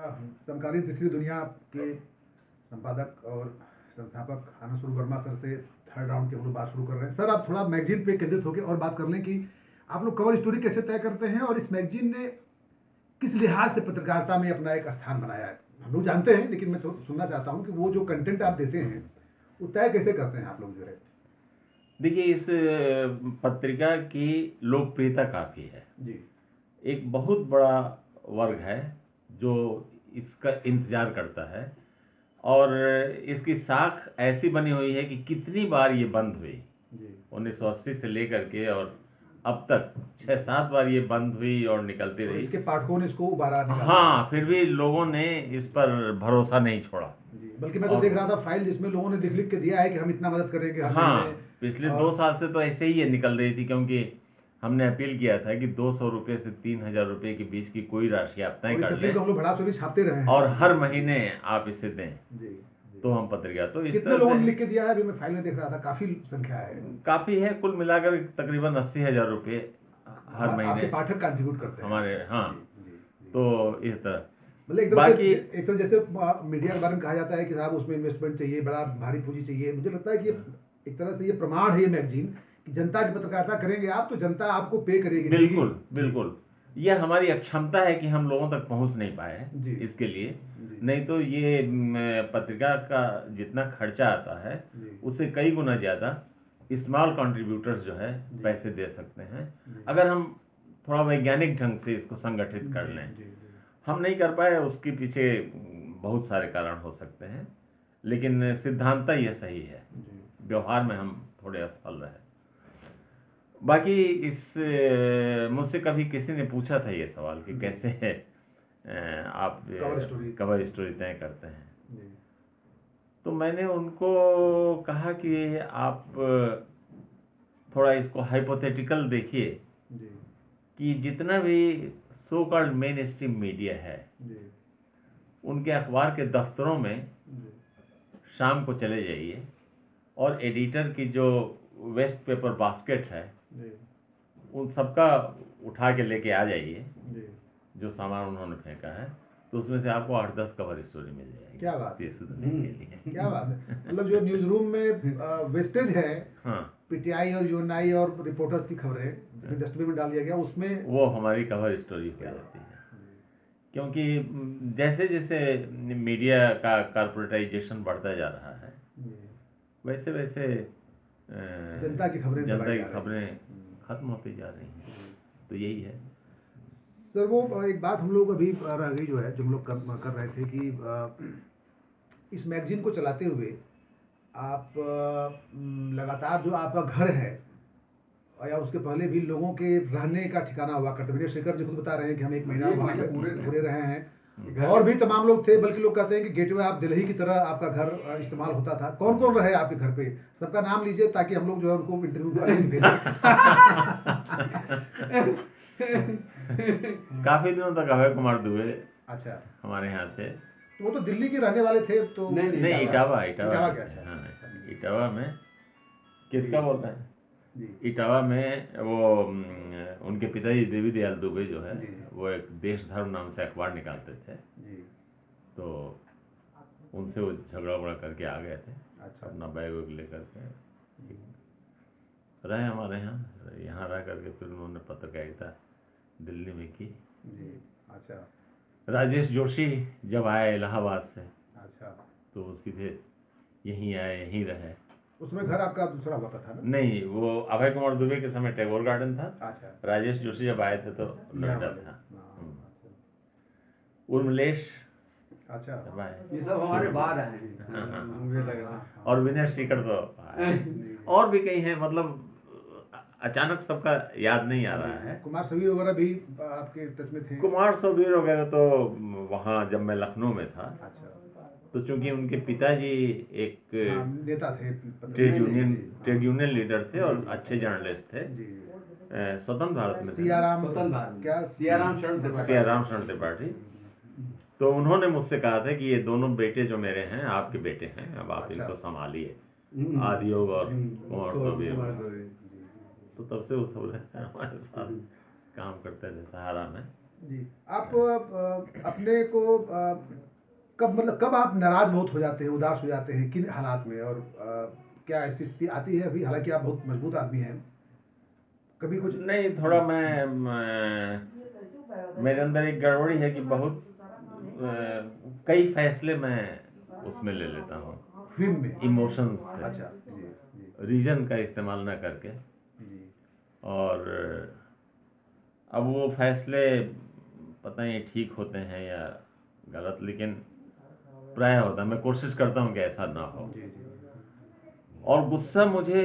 समकालीन तीसरी दुनिया के संपादक और संस्थापक आनंद स्वरूप वर्मा सर से थर्ड राउंड की हम लोग बात शुरू कर रहे हैं। सर, आप थोड़ा मैगजीन पे केंद्रित होकर और बात कर लें कि आप लोग कवर स्टोरी कैसे तय करते हैं और इस मैगजीन ने किस लिहाज से पत्रकारिता में अपना एक स्थान बनाया है। हम लोग जानते हैं, लेकिन मैं तो सुनना चाहता हूँ कि वो जो कंटेंट आप देते हैं वो तय कैसे करते हैं आप लोग जो है। देखिए, इस पत्रिका की लोकप्रियता काफ़ी है जी एक बहुत बड़ा वर्ग है जो इसका इंतजार करता है और इसकी साख ऐसी बनी हुई है कि कितनी बार ये बंद हुई जी 1980 से लेकर के और अब तक 6-7 बार ये बंद हुई और निकलती और रही। इसके पाठकों ने इसको उबारा निकाला। हाँ, फिर भी लोगों ने इस पर भरोसा नहीं छोड़ा। जी, बल्कि मैं तो देख रहा था फाइल जिसमें लोगों ने लिख के दिया है कि हम इतना मदद करेंगे हर हाँ, महीने। पिछले 2 साल से तो ऐसे ही ये निकल रही थी, क्योंकि हमने अपील किया था कि 200 रुपये से 3,000 रुपये के बीच की कोई राशि आप तय कर लें हम लोग भड़ास में भी छापते रहे हैं और हर महीने आप इसे दें। जी तो हम पत्रिका तो इस कितने तरह लोगों ने से लिख के दिया है? अभी मैं फाइल में देख रहा था, काफी संख्या है। काफ़ी है, कुल मिलाकर तकरीबन 80,000 रुपये हर आपके महीने पाठक कंट्रीब्यूट करते हैं हमारे। हाँ, जी, जी। तो इस तरह मतलब एक बाकी तरह जैसे मीडिया के बारे में कहा जाता है कि साहब उसमें इन्वेस्टमेंट चाहिए, बड़ा भारी पूंजी चाहिए। मुझे लगता है कि एक तरह से ये प्रमाण है ये मैगजीन कि जनता की पत्रकारिता करेंगे आप तो जनता आपको पे करेगी। बिल्कुल बिल्कुल, यह हमारी अक्षमता है कि हम लोगों तक पहुंच नहीं पाए हैं इसके लिए। नहीं तो ये पत्रिका का जितना खर्चा आता है उससे कई गुना ज़्यादा स्मॉल कंट्रीब्यूटर्स जो है पैसे दे सकते हैं, अगर हम थोड़ा वैज्ञानिक ढंग से इसको संगठित कर लें। हम नहीं कर पाए, उसके पीछे बहुत सारे कारण हो सकते हैं, लेकिन सिद्धांतः यह सही है। व्यवहार में हम थोड़े असफल रहे। बाकी इस मुझसे कभी किसी ने पूछा था ये सवाल कि कैसे आप कवर स्टोरी तय करते हैं। तो मैंने उनको कहा कि आप थोड़ा इसको हाइपोथेटिकल देखिए कि जितना भी so called main stream media है उनके अखबार के दफ्तरों में शाम को चले जाइए और एडिटर की जो वेस्ट पेपर बास्केट है उन सबका उठा के लेके आ जाइए जो सामान उन्होंने फेंका है, तो उसमें से आपको 8-10 कवर स्टोरी मिल जाएगी। क्या बात है के लिए। क्या बात है। मतलब जो न्यूज रूम में वेस्टेज है, हाँ, पीटीआई और यूएनआई और रिपोर्टर्स की खबरें डस्टबिन में डाल दिया गया, उसमें वो हमारी कवर स्टोरी हो जाती है। क्योंकि जैसे जैसे मीडिया का कॉर्पोरेटाइजेशन बढ़ता जा रहा है वैसे वैसे जनता की खबरें खत्म होती जा रही हैं। तो यही है सर। वो एक बात हम लोग अभी रह गई जो है, जो हम लोग कर रहे थे कि इस मैगजीन को चलाते हुए आप लगातार जो आपका घर है या उसके पहले भी लोगों के रहने का ठिकाना हुआ करता। विजय शेखर जी खुद बता रहे हैं कि हम 1 महीना वहाँ पूरे रहे हैं, और भी तमाम लोग थे, बल्कि लोग कहते हैं कि गेटवे ऑफ दिल्ली की तरह आपका घर इस्तेमाल होता था। कौन कौन रहे आपके घर पे? सबका नाम लीजिए ताकि हम लोग जो है उनको इंटरव्यू काफी दिनों तक अभय कुमार दुबे अच्छा हमारे यहाँ थे। तो वो तो दिल्ली के रहने वाले थे। तो नहीं, इटावा इटावा में किसका बोलते हैं, इटावा में वो उनके पिताजी देवी दयाल दुबे जो है वो एक देश धर्म नाम से अखबार निकालते थे। तो उनसे वो झगड़ा उगड़ा करके आ गए थे। अच्छा। अपना बैग वैग लेकर के रहे हमारे यहाँ रह करके फिर उन्होंने पत्रकारिता दिल्ली में की। अच्छा। राजेश जोशी जब आए इलाहाबाद से, अच्छा, तो वो सीधे यहीं आए, यहीं रहे। उसमें घर आपका दूसरा हुआ था ना? नहीं, वो अभय कुमार दुबे के समय टैगोर गार्डन था। अच्छा। राजेश जोशी जब आए थे तो नोएडा था। उर्मलेश, अच्छा, ये सब हमारे बाद आए हैं मुझे लग रहा। और विनय सीकर तो और भी कई हैं, मतलब अचानक सबका याद नहीं आ रहा है। कुमार सवीर वगैरह भी आपके टच में थे? कुमार सवीर वगैरह तो वहाँ जब मैं लखनऊ में था। अच्छा। तो चूंकि उनके पिताजी एक नेता थे, ट्रेड यूनियन लीडर थे और अच्छे जर्नलिस्ट थे। स्वतंत्र भारत में सियाराम शरण त्रिपाठी। तो उन्होंने मुझसे कहा था कि ये दोनों बेटे जो मेरे हैं आपके बेटे हैं, अब आप इनको संभालिए, आदियोग और कुमार सवीर। तो तब से वो सब हमारे साथ काम करते थे सहारा में। जी। आप अपने को कब आप नाराज बहुत हो जाते हैं, उदास हो जाते हैं, किन हालात में? और क्या ऐसी स्थिति आती है अभी, हालांकि आप बहुत मजबूत आदमी हैं, कभी कुछ? नहीं, थोड़ा मेरे अंदर एक गड़बड़ी है कि बहुत कई फैसले मैं उसमें ले लेता हूँ, फिल्म में? इमोशंस से, अच्छा, जी जी रीजन का इस्तेमाल ना करके। जी। और अब वो फैसले पता नहीं ठीक होते हैं या गलत, लेकिन प्राय होता है। मैं कोशिश करता हूँ कि ऐसा ना हो। जी जी। और गुस्सा मुझे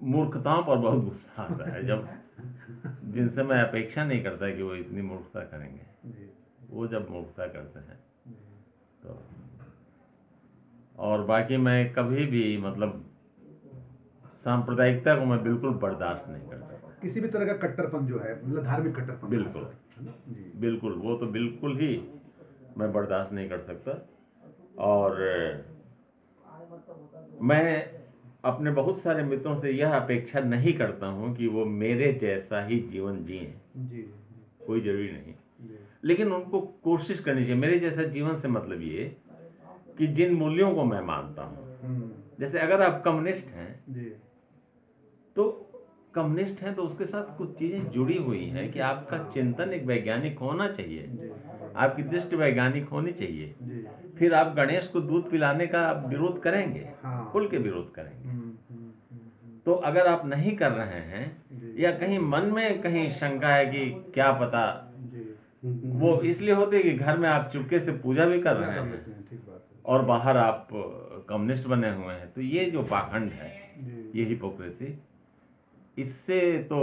मूर्खताओं पर बहुत गुस्सा आता है, जब जिनसे मैं अपेक्षा नहीं करता कि वो इतनी मूर्खता करेंगे, जी वो जब मूर्खता करते हैं जी। तो। और बाकी मैं कभी भी मतलब सांप्रदायिकता को मैं बिल्कुल बर्दाश्त नहीं करता। किसी भी तरह का कट्टरपन जो है, मतलब धार्मिक कट्टरपन, बिल्कुल, है ना? जी। बिल्कुल, वो तो बिल्कुल ही मैं बर्दाश्त नहीं कर सकता। और मैं अपने बहुत सारे मित्रों से यह अपेक्षा नहीं करता हूं कि वो मेरे जैसा ही जीवन जिएं। जी कोई जरूरी नहीं, जी। लेकिन उनको कोशिश करनी चाहिए। मेरे जैसा जीवन से मतलब ये कि जिन मूल्यों को मैं मानता हूं, जैसे अगर आप कम्युनिस्ट हैं जी तो कम्युनिस्ट हैं तो उसके साथ कुछ चीजें जुड़ी हुई हैं कि आपका चिंतन एक वैज्ञानिक होना चाहिए, जी आपकी दृष्टि वैज्ञानिक होनी चाहिए। जी। फिर आप गणेश को दूध पिलाने का विरोध करेंगे, हाँ। खुल के विरोध करेंगे। हम्म। तो अगर आप नहीं कर रहे हैं जी या कहीं मन में कहीं शंका है कि क्या पता, जी। वो इसलिए होती है कि घर में आप चुपके से पूजा भी कर रहे कर हैं लेते हैं, ठीक बात है। और बाहर आप कम्युनिस्ट बने हुए हैं। तो ये जो पाखंड है, जी ये हिपोक्रेसी, इससे तो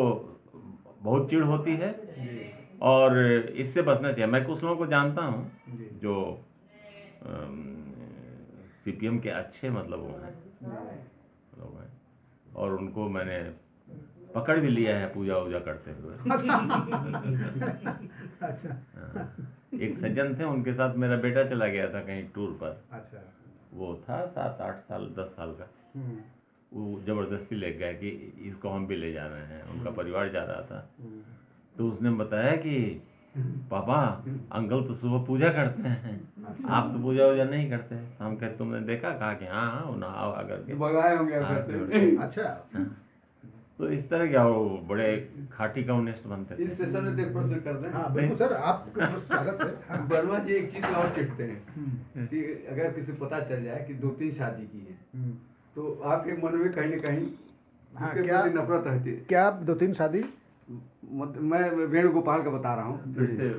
बहुत चिढ़ होती है जी और इससे बचना चाहिए। मैं कुछ लोगों को जानता हूँ जी जो सीपीएम के अच्छे मतलब वो हैं, लोग हैं, और उनको मैंने पकड़ भी लिया है पूजा वूजा करते हुए। अच्छा। हाँ, एक सज्जन थे, उनके साथ मेरा बेटा चला गया था कहीं टूर पर। अच्छा। वो था 7-8 साल 10 साल का। वो जबरदस्ती ले गया कि इसको हम भी ले जा रहे हैं, उनका परिवार जा रहा था। तो उसने बताया कि पापा, अंकल तो सुबह पूजा करते हैं, आप तो पूजा वूजा नहीं करते। हम कहते तुमने देखा? कहा कि हाँ हाँ, वो नहा आकर के भगाए होंगे हाथ फिर जोड़ से। के। अच्छा। हाँ। तो इस तरह क्या वो बड़े खाटी कम्युनिस्ट बनते इस थे। सेशन में तो एक प्रश्न कर दें। हाँ बिल्कुल सर, आपका बहुत स्वागत है। हाँ। वर्मा जी एक चीज और चिढ़ते हैं कि अगर किसी को पता चल जाए कि 2-3 शादी की है तो आपके मन में कहीं न कहीं हाँ, उसके क्या प्रति नफरत रहती है। क्या आप 2-3 शादी? मैं वेणुगोपाल का बता रहा हूँ। फिर से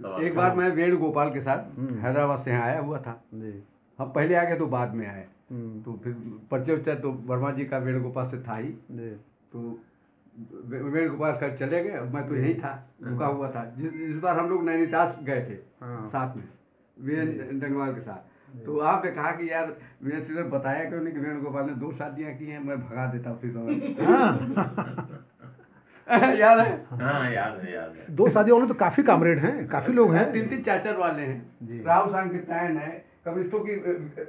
सवाल। एक बार मैं वेणुगोपाल के साथ हैदराबाद से यहाँ आया हुआ था। जी हम पहले आ गए तो बाद में आए। तो तो फिर परिचय उच्चय तो वर्मा जी का वेणुगोपाल से था ही। जी तो वेणुगोपाल कर चले गए, मैं तो यही था, रुका हुआ था। इस बार हम लोग नैनीताल गए थे हाँ। साथ में वीरेंद्र डंगवाल के साथ। तो आपने कहा कि यार वीरेंद्र सिंह ने बताया क्यों नहीं कि वेणुगोपाल ने 2 शादियां की हैं, मैं भगा देता उसी समय। याद है? हाँ, याद है, याद है। 2 शादियों वाले तो काफी कामरेड हैं, काफी लोग हैं। 3-3 4-4 वाले जी। हैं। राहुल सांकृत्यायन है, कम्युनिस्टों की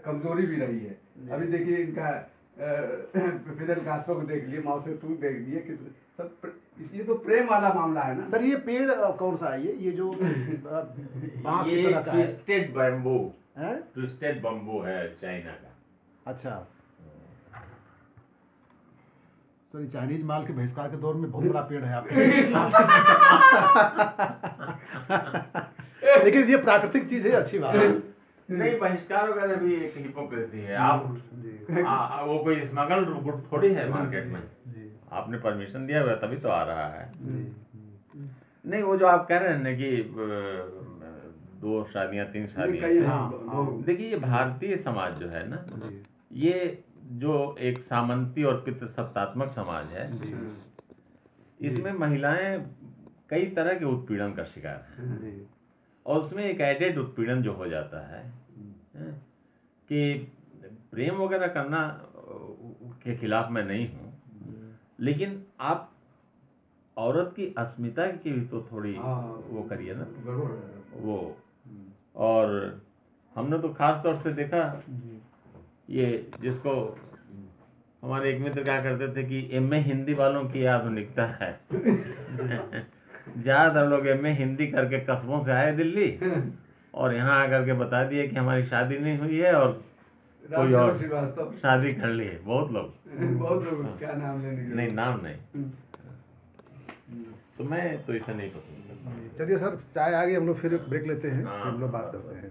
कमजोरी भी रही है। अभी देखिए इनका फिदेल कास्ट्रो को देख लिए, माओ से तुंग देख लिए कि सब ये तो प्रेम वाला मामला है ना। सर ये पेड़ कौन सा है? ये जो बांस की ये तरह का है? ट्विस्टेड बम्बू, हैं? ट्विस्टेड बम्बू है चाइना का। अच्छा सर, ये चाइनीज माल के बहिष्कार के दौर में बहुत बड़ा पेड़ है आपके। लेकिन ये प्राकृतिक चीज है, अच्छी बात है। नहीं, बहिष्कार वगैरह भी एक हिपोक्रेसी है। आप वो कोई स्मगल गुड थोड़ी है मार्केट में। आपने परमिशन दिया हुआ तभी तो आ रहा है। नहीं, वो जो आप कह रहे हैं ना कि 2 शादियां 3 शादियां, हाँ। देखिए ये भारतीय समाज जो है ना, ये जो एक सामंती और पितृसत्तात्मक समाज है, इसमें महिलाएं कई तरह के उत्पीड़न का शिकार हैं। और उसमें एक एडेड उत्पीड़न जो हो जाता है कि प्रेम वगैरह करना के खिलाफ मैं नहीं हूँ, लेकिन आप औरत की अस्मिता की भी तो थोड़ी वो करिए ना वो। और हमने तो खास तौर से देखा, ये जिसको हमारे एक मित्र क्या करते थे कि एमए हिंदी वालों की आधुनिकता है। ज्यादातर लोग एमए हिंदी करके कस्बों से आए दिल्ली और यहाँ आकर के बता दिए कि हमारी शादी नहीं हुई है और कोई और श्रीवास्तव शादी कर ली है। बहुत लोग बहुत लोग क्या नाम लेने के नहीं, नाम नहीं। तो मैं तो इसे नहीं पसंद करता। चलिए सर, चाय आ गई, हम लोग फिर ब्रेक लेते हैं, हाँ, फिर हम लोग बात बस, करते हैं।